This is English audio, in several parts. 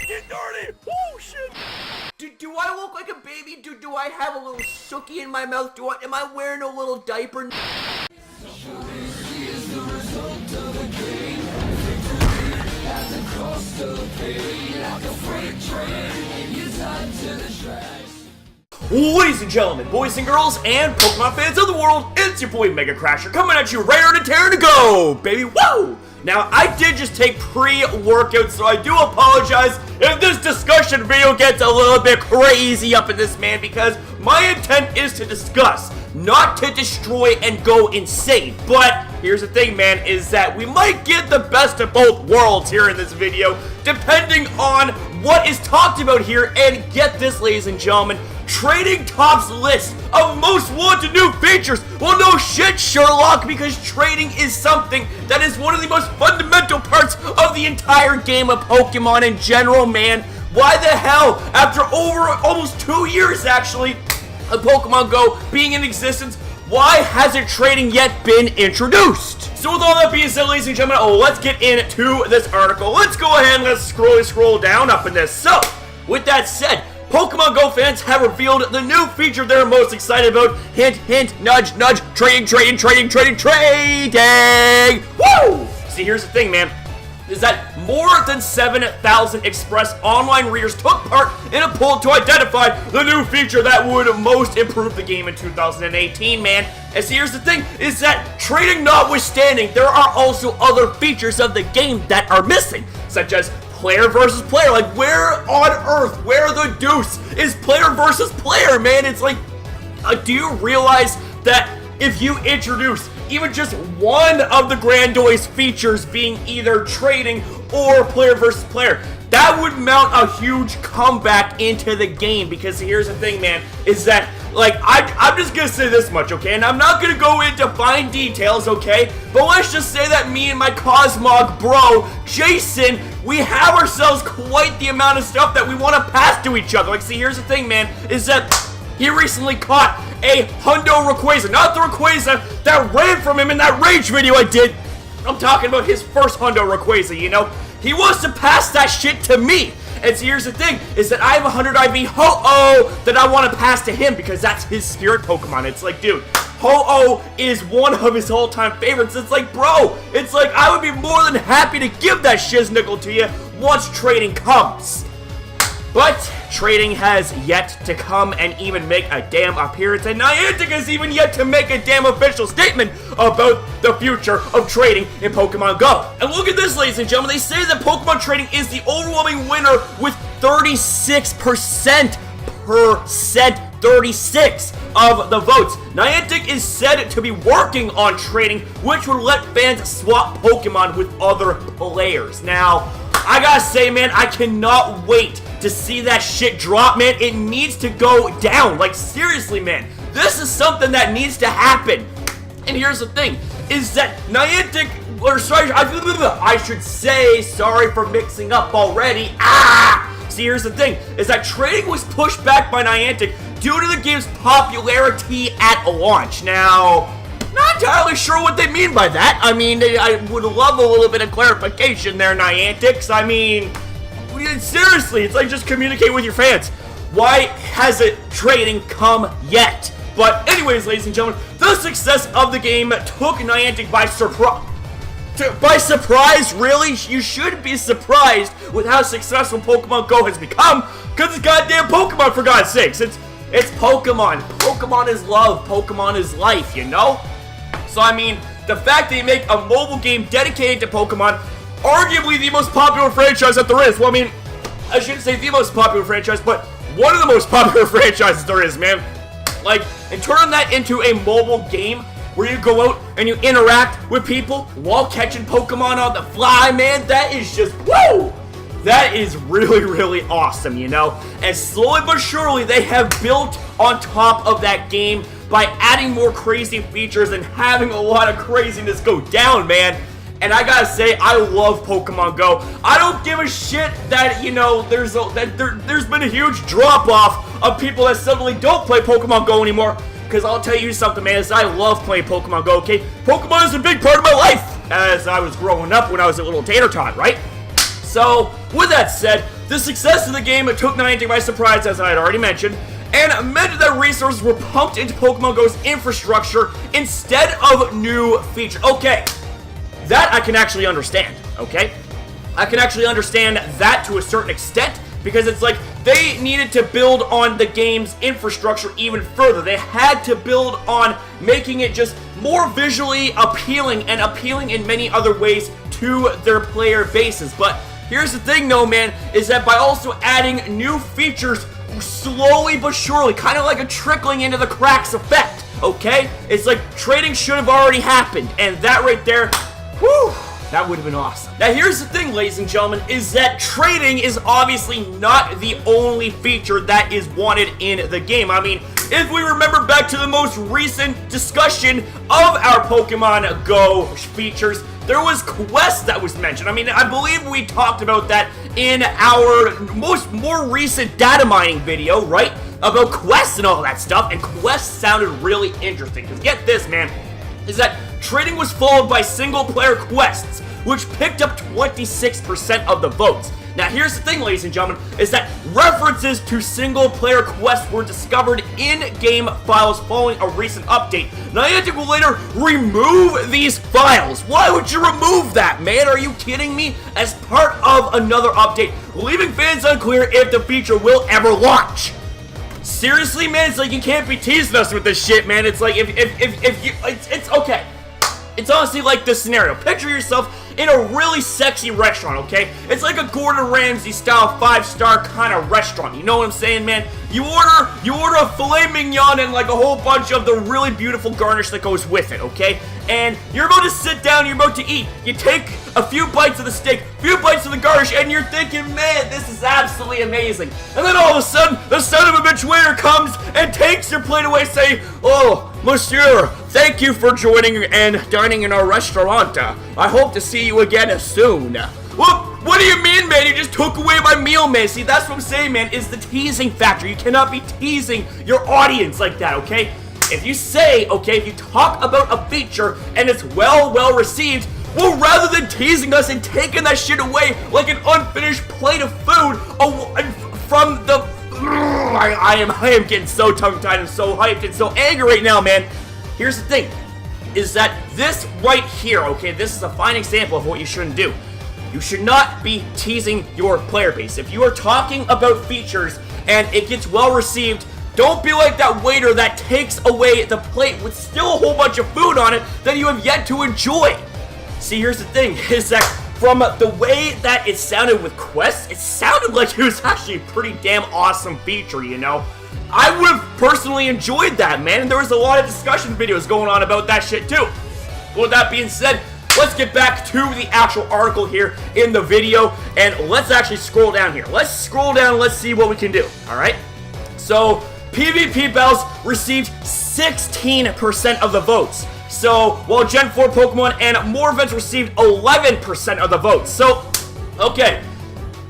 get dirty! Oh shit! Do I look like a baby? Do I have a little sookie in my mouth? Am I wearing a little diaper? Ladies and gentlemen, boys and girls, and Pokemon fans of the world, it's your boy MegaCrasher coming at you ready to tear to go, baby. Woo! Now, I did just take pre-workout, so I do apologize if this discussion video gets a little bit crazy up in this, man, because my intent is to discuss, not to destroy and go insane. But here's the thing, man, is that we might get the best of both worlds here in this video, depending on what is talked about here. And get this, ladies and gentlemen, Trading Top's list of most wanted new features. Well, no shit, Sherlock, because trading is something that is one of the most fundamental parts of the entire game of Pokemon in general, man. Why the hell, after over almost 2 years, actually, of Pokemon Go being in existence, why hasn't trading yet been introduced? So with all that being said, ladies and gentlemen, let's get into this article. Let's go ahead and let's scroll down up in this. So, with that said, Pokemon Go fans have revealed the new feature they're most excited about. Hint, hint, nudge, nudge, trading. Woo! See, here's the thing, man, is that more than 7,000 Express online readers took part in a poll to identify the new feature that would most improve the game in 2018, man. And see, here's the thing, is that trading notwithstanding, there are also other features of the game that are missing, such as player versus player. Like, where on earth, where the deuce is player versus player, man? It's like, do you realize that if you introduce even just one of the Grandoise features being either trading or player versus player, that would mount a huge comeback into the game? Because here's the thing, man, is that, like, I'm just gonna say this much, okay? And I'm not gonna go into fine details, okay? But let's just say that me and my Cosmog bro, Jason, we have ourselves quite the amount of stuff that we want to pass to each other. Like, see, here's the thing, man, is that he recently caught a Hundo Rayquaza, not the Rayquaza that ran from him in that Rage video I did. I'm talking about his first Hundo Rayquaza, you know? He wants to pass that shit to me. And so here's the thing, is that I have 100 IV Ho-Oh that I want to pass to him because that's his spirit Pokemon. It's like, dude, Ho-Oh is one of his all-time favorites. It's like, bro, it's like, I would be more than happy to give that shiznickel to you once trading comes. But trading has yet to come and even make a damn appearance, and Niantic has even yet to make a damn official statement about the future of trading in Pokemon Go. And look at this, ladies and gentlemen, they say that Pokemon trading is the overwhelming winner with 36% of the votes. Niantic is said to be working on trading, which would let fans swap Pokemon with other players. Now, I gotta say, man, I cannot wait to see that shit drop, man. It needs to go down. Like, seriously, man, this is something that needs to happen. And here's the thing, is that Niantic, or sorry, I should say, sorry for mixing up already. See, here's the thing, is that trading was pushed back by Niantic due to the game's popularity at launch. Now, not entirely sure what they mean by that. I mean, I would love a little bit of clarification there, Niantics. I mean, seriously, it's like, just communicate with your fans. Why hasn't trading come yet? But anyways, ladies and gentlemen, the success of the game took Niantic by surprise. By surprise, really? You shouldn't be surprised with how successful Pokemon Go has become, because it's goddamn Pokemon, for God's sakes. It's Pokemon. Pokemon is love. Pokemon is life, you know? So, I mean, the fact that you make a mobile game dedicated to Pokemon, arguably the most popular franchise that there is. Well, I mean, I shouldn't say the most popular franchise, but one of the most popular franchises there is, man. Like, and turn that into a mobile game where you go out and you interact with people while catching Pokemon on the fly, man, that is just, woo! That is really, really awesome, you know? And slowly but surely, they have built on top of that game by adding more crazy features and having a lot of craziness go down, man. And I gotta say, I love Pokemon Go. I don't give a shit that, you know, there's been a huge drop-off of people that suddenly don't play Pokemon Go anymore. Because I'll tell you something, man, is I love playing Pokemon Go, okay? Pokemon is a big part of my life as I was growing up when I was a little tater tot, right? So, with that said, The success of the game took Niantic by surprise, as I had already mentioned, and meant that resources were pumped into Pokemon Go's infrastructure instead of new features. Okay, that I can actually understand, okay? I can actually understand that to a certain extent, because it's like they needed to build on the game's infrastructure even further. They had to build on making it just more visually appealing and appealing in many other ways to their player bases. But here's the thing though, man, is that by also adding new features slowly but surely, kind of like a trickling into the cracks effect, okay? It's like trading should have already happened, and that right there, whew, that would have been awesome. Now here's the thing, ladies and gentlemen, is that trading is obviously not the only feature that is wanted in the game. I mean, if we remember back to the most recent discussion of our Pokemon Go features, there was quests that was mentioned. I mean, I believe we talked about that in our more recent data mining video, right? About quests and all that stuff, and quests sounded really interesting. Because get this, man, is that trading was followed by single-player quests, which picked up 26% of the votes. Now, here's the thing, ladies and gentlemen, is that references to single-player quests were discovered in-game files following a recent update. Niantic will later remove these files. Why would you remove that, man? Are you kidding me? As part of another update, leaving fans unclear if the feature will ever launch. Seriously, man? It's like you can't be teasing us with this shit, man. It's like if you, it's okay. It's honestly like this scenario. Picture yourself in a really sexy restaurant, okay? It's like a Gordon Ramsay style 5-star kind of restaurant. You know what I'm saying, man? You order a filet mignon and like a whole bunch of the really beautiful garnish that goes with it, okay? And you're about to sit down, you're about to eat. You take a few bites of the steak, a few bites of the garnish, and you're thinking, man, this is absolutely amazing. And then all of a sudden, the son of a bitch waiter comes and takes your plate away, saying, "Oh, monsieur, thank you for joining and dining in our restaurant. I hope to see you again soon." Well, what do you mean, man? You just took away my meal, man. See, that's what I'm saying, man, is the teasing factor. You cannot be teasing your audience like that, okay? If you say, okay, if you talk about a feature and it's well received, well, rather than teasing us and taking that shit away like an unfinished plate of food from the... I am getting so tongue-tied and so hyped and so angry right now, man. Here's the thing, is that this right here, okay, this is a fine example of what you shouldn't do. You should not be teasing your player base. If you are talking about features and it gets well received, don't be like that waiter that takes away the plate with still a whole bunch of food on it that you have yet to enjoy. See, here's the thing, is that from the way that it sounded with quests, it sounded like it was actually a pretty damn awesome feature, you know? I would have personally enjoyed that, man, and there was a lot of discussion videos going on about that shit too. With that being said, let's get back to the actual article here in the video, and let's actually scroll down here. Let's scroll down and let's see what we can do, alright? So, PvP battles received 16% of the votes. So, while Gen 4 Pokemon and more events received 11% of the votes. So, okay.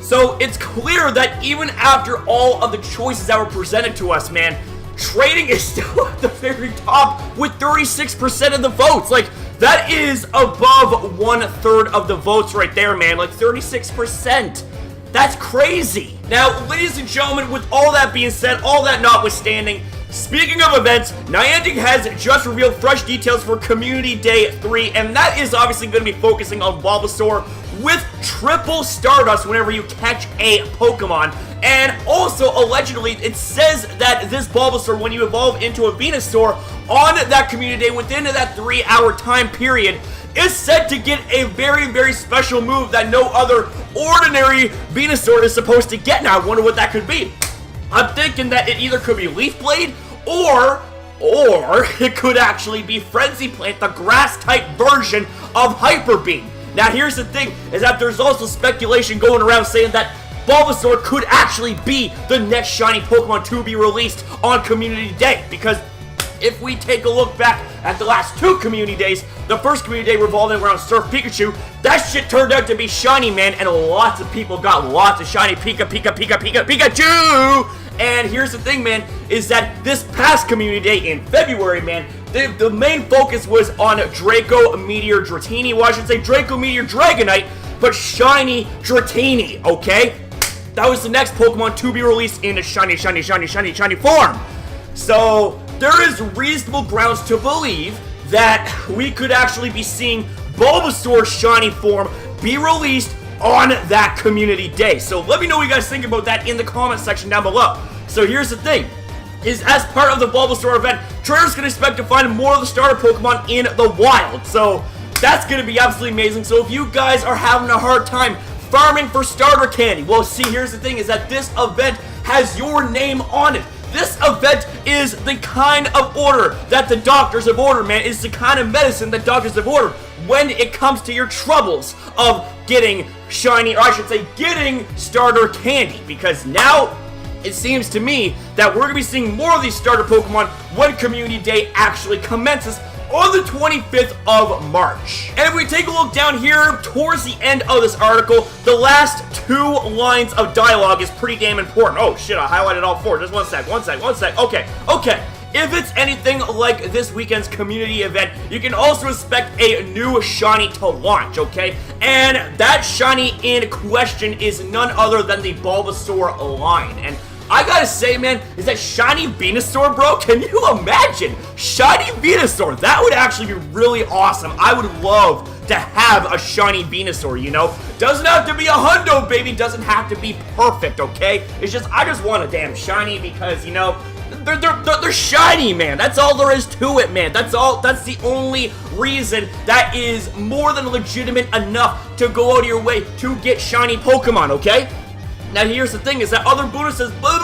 So, it's clear that even after all of the choices that were presented to us, man, trading is still at the very top with 36% of the votes. Like, that is above 1/3 of the votes right there, man. Like, 36%. That's crazy. Now, ladies and gentlemen, with all that being said, all that notwithstanding, speaking of events, Niantic has just revealed fresh details for Community Day 3, and that is obviously going to be focusing on Bulbasaur with triple Stardust whenever you catch a Pokemon. And also, allegedly, it says that this Bulbasaur, when you evolve into a Venusaur on that Community Day within that 3-hour time period, is said to get a very special move that no other ordinary Venusaur is supposed to get. Now, I wonder what that could be. I'm thinking that it either could be Leaf Blade, or it could actually be Frenzy Plant, the grass-type version of Hyper Beam. Now, here's the thing, is that there's also speculation going around saying that Bulbasaur could actually be the next shiny Pokemon to be released on Community Day, because if we take a look back at the last 2 Community Days, the first Community Day revolving around Surf Pikachu, that shit turned out to be shiny, man, and lots of people got lots of shiny Pikachu! And here's the thing, man, is that this past Community Day in February, man, the main focus was on Draco Meteor Dratini. Well, I should say Draco Meteor Dragonite, but shiny Dratini, okay? that was the next Pokemon to be released in a shiny form. So there is reasonable grounds to believe that we could actually be seeing Bulbasaur's shiny form be released on that community day. So let me know what you guys think about that in the comment section down below. So here's the thing, is as part of the Bulbasaur event, trainers can expect to find more of the starter Pokemon in the wild. So that's going to be absolutely amazing. So if you guys are having a hard time farming for starter candy, well, see, here's the thing, is that this event has your name on it. This event is the kind of order that the doctors have ordered, man. It's the kind of medicine that doctors have ordered when it comes to your troubles of getting shiny, or I should say, getting starter candy. Because now, it seems to me that we're going to be seeing more of these starter Pokemon when Community Day actually commences on the 25th of March. And if we take a look down here towards the end of this article, the last 2 lines of dialogue is pretty damn important. Oh shit, I highlighted all 4. Just one sec. Okay. If it's anything like this weekend's community event, you can also expect a new shiny to launch, okay? And that shiny in question is none other than the Bulbasaur line. And I gotta say, man, is that shiny Venusaur, bro? Can you imagine? Shiny Venusaur, that would actually be really awesome. I would love to have a shiny Venusaur, you know? Doesn't have to be a hundo, baby. Doesn't have to be perfect, okay? It's just, I just want a damn shiny because, you know, they're shiny, man. That's all there is to it, man. That's all. That's the only reason that is more than legitimate enough to go out of your way to get shiny Pokemon, okay? Now here's the thing, is that other bonuses, what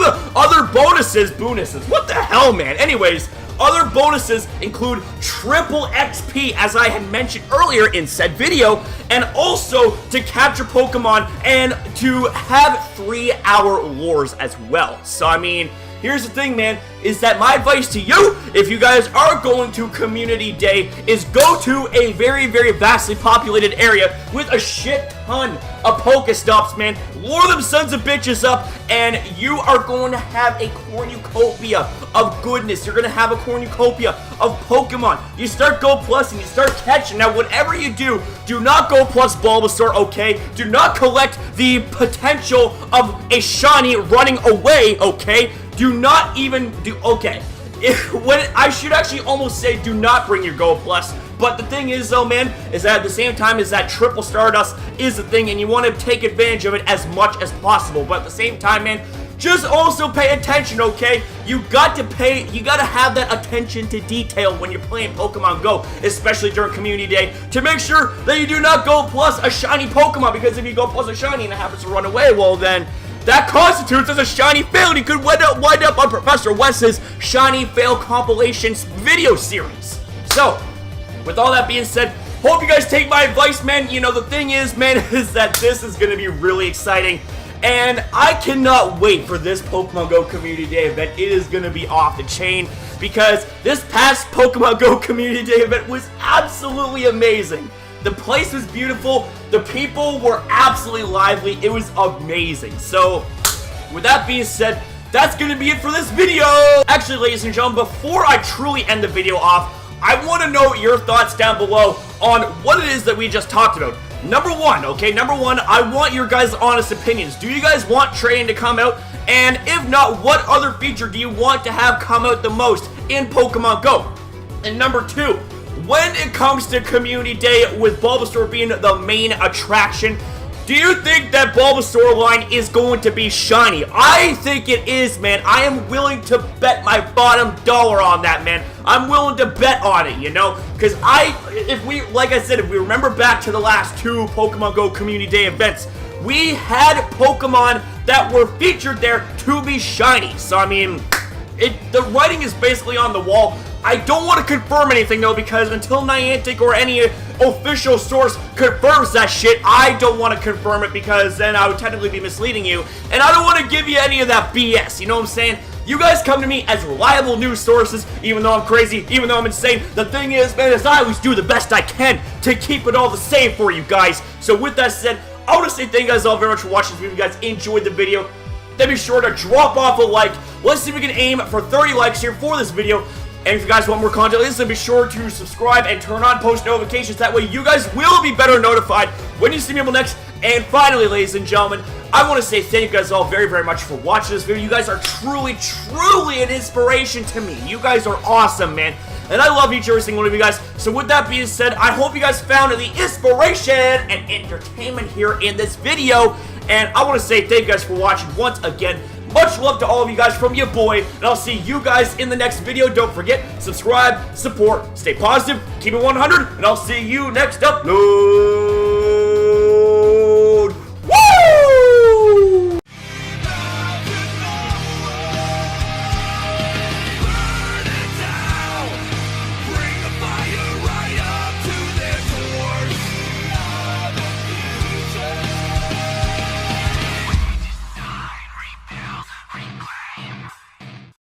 the hell, man? Anyways, other bonuses include triple XP, as I had mentioned earlier in said video, and also to capture Pokemon and to have 3-hour lures as well. So, I mean, here's the thing, man, is that my advice to you, if you guys are going to Community Day, is go to a very, very vastly populated area with a shit ton of Pokestops, man. Lure them sons of bitches up, and you are going to have a cornucopia of goodness. You're going to have a cornucopia of Pokemon. You start Go Plus and you start catching. Now, whatever you do not Go Plus Bulbasaur, okay? Do not collect the potential of a shiny running away, okay? Do not even do, okay. I should actually almost say do not bring your Go Plus. But the thing is, though, man, is that at the same time is that triple Stardust is the thing, and you want to take advantage of it as much as possible. But at the same time, man, just also pay attention, okay? You got to have that attention to detail when you're playing Pokemon Go, especially during Community Day, to make sure that you do not Go Plus a shiny Pokemon, because if you Go Plus a shiny and it happens to run away, well then, that constitutes as a shiny fail, and you could wind up on Professor Wes's shiny fail compilation video series. So, with all that being said, hope you guys take my advice, man. You know, the thing is, man, is that this is going to be really exciting, and I cannot wait for this Pokemon Go Community Day event. It is going to be off the chain, because this past Pokemon Go Community Day event was absolutely amazing. The place was beautiful. The people were absolutely lively. It was amazing. So, with that being said, that's going to be it for this video. Actually, ladies and gentlemen, before I truly end the video off, I want to know your thoughts down below on what it is that we just talked about. Number one, I want your guys' honest opinions. Do you guys want training to come out? And if not, what other feature do you want to have come out the most in Pokemon Go? And number two, when it comes to Community Day with Bulbasaur being the main attraction, do you think that Bulbasaur line is going to be shiny? I think it is, man. I am willing to bet my bottom dollar on that, man. I'm willing to bet on it, you know? Because if we remember back to the last 2 Pokemon Go Community Day events, we had Pokemon that were featured there to be shiny. So, I mean, the writing is basically on the wall. I don't want to confirm anything, though, because until Niantic or any official source confirms that shit, I don't want to confirm it, because then I would technically be misleading you, and I don't want to give you any of that BS, you know what I'm saying? You guys come to me as reliable news sources, even though I'm crazy, even though I'm insane. The thing is, man, is I always do the best I can to keep it all the same for you guys. So with that said, I want to say thank you guys all very much for watching this video. If you guys enjoyed the video, then be sure to drop off a like. Let's see if we can aim for 30 likes here for this video. And if you guys want more content like this, then be sure to subscribe and turn on post notifications. That way you guys will be better notified when you see me next. And finally, ladies and gentlemen, I want to say thank you guys all very, very much for watching this video. You guys are truly, truly an inspiration to me. You guys are awesome, man. And I love each and every single one of you guys. So with that being said, I hope you guys found the inspiration and entertainment here in this video. And I want to say thank you guys for watching once again. Much love to all of you guys from your boy. And I'll see you guys in the next video. Don't forget, subscribe, support, stay positive, keep it 100. And I'll see you next upload.